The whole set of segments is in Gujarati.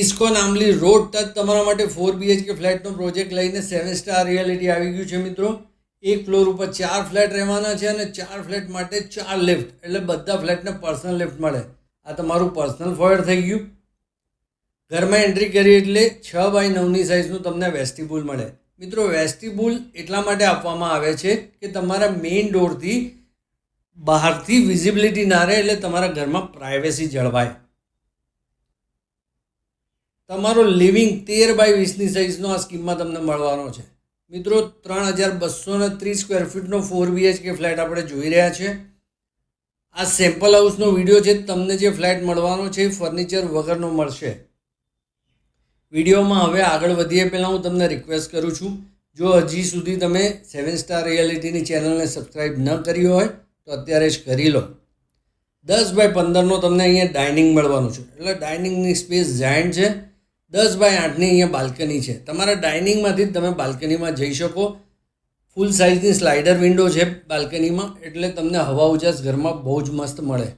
ઇસ્કોન આંબલી રોડ ટચ તમારા માટે 4 BHK ફ્લેટનો પ્રોજેક્ટ લઈને 7 સ્ટાર રિયાલિટી આવી ગયું છે મિત્રો. એક ફ્લોર ઉપર 4 ફ્લેટ રહેવાના છે અને 4 ફ્લેટ માટે 4 લિફ્ટ, એટલે બધા ફ્લેટને પર્સનલ લિફ્ટ મળે. આ તમારું પર્સનલ ફોયર થઈ ગયું. ઘરમાં એન્ટ્રી કરી એટલે 6x9ની સાઇઝનું તમને વેસ્ટિબ્યુલ મળે. મિત્રો વેસ્ટિબ્યુલ એટલા માટે આપવામાં આવે છે કે તમારા મેઇન ડોરથી બહારથી વિઝિબિલિટી ના રહે, એટલે તમારા ઘરમાં પ્રાઇવેસી જળવાય. તમારો લિવિંગ 13x20ની સાઇઝનો આ સ્કીમમાં તમને મળવાનો છે. મિત્રો 3230 સ્ક્વેર ફીટનો 4 BHK ફ્લેટ આપણે જોઈ રહ્યા છે. આ સેમ્પલ હાઉસનો વિડીયો છે. તમને જે ફ્લેટ મળવાનો છે એ ફર્નિચર વગરનો મળશે. વિડીયોમાં હવે આગળ વધીએ પહેલાં હું તમને રિક્વેસ્ટ કરું છું, જો હજી સુધી તમે 7 સ્ટાર રિયાલિટીની ચેનલને સબસ્ક્રાઈબ ન કરી હોય તો અત્યારે જ કરી લો. 10x15નો તમને અહીંયા ડાઇનિંગ મળવાનું છે, એટલે ડાઇનિંગની સ્પેસ જાયન્ટ છે. 10x8ની અહીંયા બાલ્કની છે. તમારા ડાઇનિંગમાંથી જ તમે બાલ્કનીમાં જઈ શકો. ફૂલ સાઇઝની સ્લાઇડર વિન્ડો છે બાલ્કનીમાં, એટલે તમને હવા ઉજાસ ઘરમાં બહુ જ મસ્ત મળે.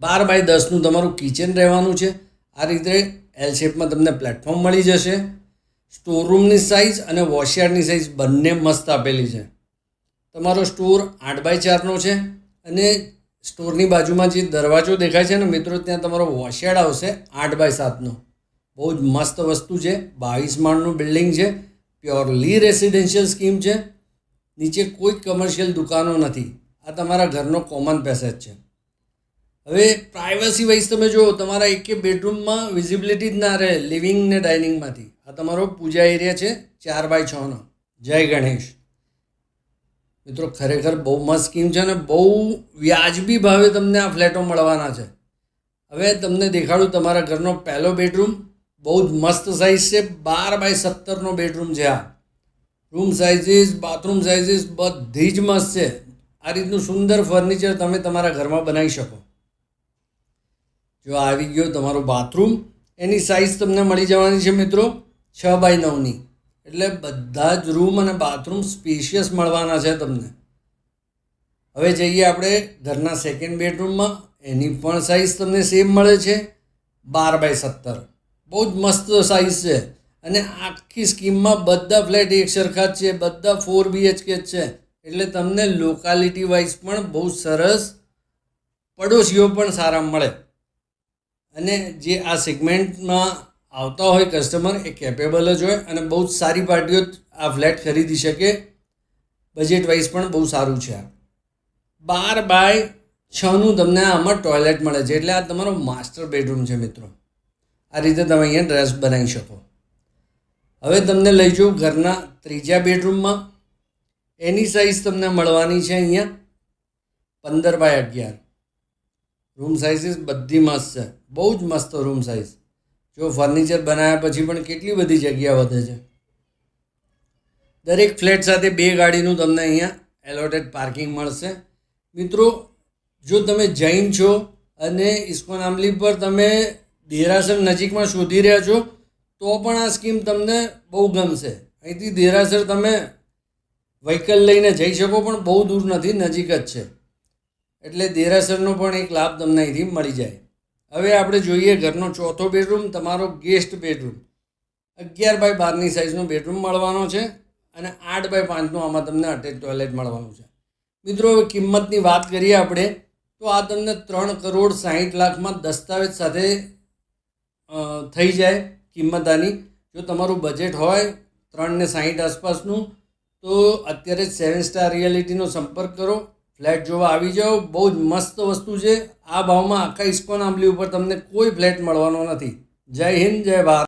12x10નું તમારું કિચન રહેવાનું છે. આ રીતે એલ શેપમાં તમને પ્લેટફોર્મ મળી જશે. સ્ટોરરૂમની સાઇઝ અને વોશયાર્ડની સાઇઝ બંને મસ્ત આપેલી છે. તમારો સ્ટોર 8x4નો છે અને સ્ટોરની બાજુમાં જે દરવાજો દેખાય છે ને મિત્રો, ત્યાં તમારો વોશયાર્ડ આવશે 8x7નો. બહુ જ મસ્ત વસ્તુ છે. 22 માળનું બિલ્ડિંગ છે. પ્યોરલી રેસિડેન્શિયલ સ્કીમ છે. નીચે કોઈ કમર્શિયલ દુકાનો નથી. આ તમારા ઘરનો કોમન પેસેજ છે. હવે પ્રાઇવસી વાઇઝ તમે જુઓ, તમારા એક બેડરૂમમાં વિઝિબિલિટી જ ના રહે લિવિંગ ને ડાઇનિંગમાંથી. આ તમારો પૂજા એરિયા છે 4x6નો. જય ગણેશ. મિત્રો ખરેખર બહુ મસ્ત સ્કીમ છે અને બહુ વ્યાજબી ભાવે તમને આ ફ્લેટો મળવાના છે. હવે તમને દેખાડું તમારા ઘરનો પહેલો બેડરૂમ. બહુ જ મસ્ત સાઇઝ છે. 12x17નો બેડરૂમ છે. આ રૂમ સાઇઝીસ, બાથરૂમ સાઇઝીસ બધી જ મસ્ત છે. આ રીતનું સુંદર ફર્નિચર તમે તમારા ઘરમાં બનાવી શકો. જો આવી ગયો તમારો બાથરૂમ. એની સાઇઝ તમને મળી જવાની છે મિત્રો 6x9ની, એટલે બધા જ રૂમ અને બાથરૂમ સ્પેશિયસ મળવાના છે તમને. હવે જઈએ આપણે ઘરના સેકન્ડ બેડરૂમમાં. એની પણ સાઇઝ તમને સેમ મળે છે 12x17. બહુ જ મસ્ત સાઇઝ છે અને આખી સ્કીમમાં બધા ફ્લેટ એક સરખા જ છે. બધા 4 BHK જ છે, એટલે તમને લોકાલિટી વાઇઝ પણ બહુ સરસ, પડોશીઓ પણ સારા મળે. અને જે આ સેગમેન્ટમાં આવતા હોય કસ્ટમર એ કેપેબલ જ હોય અને બહુ જ સારી પાર્ટીઓ આ ફ્લેટ ખરીદી શકે. બજેટ વાઇઝ પણ બહુ સારું છે. આ 12x6નું તમને આમાં ટોયલેટ મળે છે, એટલે આ તમારો માસ્ટર બેડરૂમ છે મિત્રો. આ રીતે તમે અહીંયા ડ્રેસ બનાવી શકો. હવે તમને લઈ જાઉં ઘરના ત્રીજા બેડરૂમમાં. એની સાઇઝ તમને મળવાની છે અહીંયા 15x11. રૂમ સાઇઝીસ બધી મસ્ત છે. બહુ જ મસ્ત રૂમ સાઇઝ. જો ફર્નિચર બનાવ્યા પછી પણ કેટલી બધી જગ્યા વધે છે. દરેક ફ્લેટ સાથે 2 ગાડીનું તમને અહીંયા એલોટેડ પાર્કિંગ મળશે. મિત્રો જો તમે જૈન છો અને ઇસ્કોન આંબલી પર તમે દેરાસર નજીકમાં શોધી રહ્યા છો તો પણ આ સ્કીમ તમને બહુ ગમશે. અહીંથી દેરાસર તમે વ્હીકલ લઈને જઈ શકો, પણ બહુ દૂર નથી, નજીક જ છે. એટલે દેરાસરનો પણ એક લાભ તમને અહીંથી મળી જાય. હવે આપણે જોઈએ ઘરનો ચોથો બેડરૂમ, તમારો ગેસ્ટ બેડરૂમ. 11x12ની સાઇઝનો બેડરૂમ મળવાનો છે અને 8x5નું આમાં તમને અટેચ ટોયલેટ મળવાનું છે. મિત્રો હવે કિંમતની વાત કરીએ આપણે તો આ તમને 3,60,00,000માં દસ્તાવેજ સાથે થઈ જાય કિંમત આની. જો તમારું બજેટ હોય 3,60,00,000 આસપાસનું તો અત્યારે જ 7 સ્ટાર રિયાલિટીનો સંપર્ક કરો. ફ્લેટ જોવા આવી જાઓ. બહુ જ મસ્ત વસ્તુ છે. આ ભાવમાં આખા ઇસ્કોન આંબલી ઉપર તમને કોઈ ફ્લેટ મળવાનો નથી. જય હિન્દ, જય ભારત.